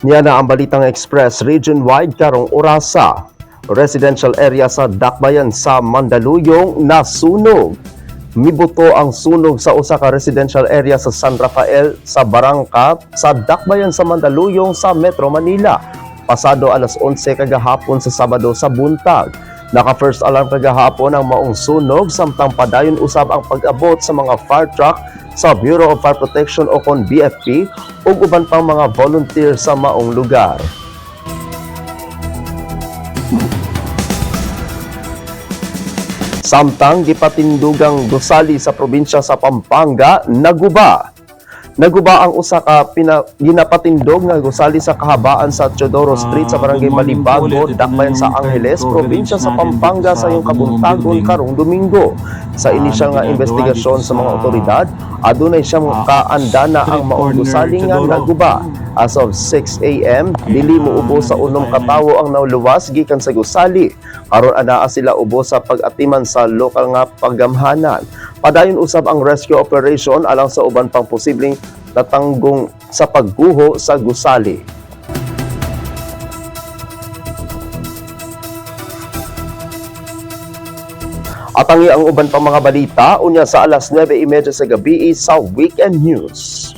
Niya na ang Balitang Express region-wide karong orasa. Residential area sa Dakbayan sa Mandaluyong nasunog. Mibuto ang sunog sa usa ka residential area sa San Rafael sa Barangka sa Dakbayan sa Mandaluyong sa Metro Manila. Pasado alas 11 kagahapon sa Sabado sa buntag. Naka-first alarm kagahapon ang maong sunog samtang padayon usab ang pag-abot sa mga fire truck sa Bureau of Fire Protection o kon BFP ug uban pang mga volunteer sa maong lugar. Samtang gipatindugang gusali sa probinsya sa Pampanga, naguba. Naguba ang usa ka ginapatindog nga gusali sa kahabaan sa Teodoro Street sa Barangay Malibago, Dakbayan sa Angeles, probinsya sa Pampanga sa iyong kabuntagon karong Domingo. Sa inisyal nga investigasyon sa mga otoridad, adunay siyang kaandana ang maong gusali nga naguba. As of 6 a.m., dili moubos sa unom ka tawo ang nauluwas gikan sa gusali. Karon anaa sila ubos sa pag-atiman sa lokal nga paggamhanan. Padayon usab ang rescue operation alang sa uban pang posibleng tatanggong sa pagguho sa gusali. At ang uban pang mga balita unya sa alas 9:30 sa gabi sa Weekend News.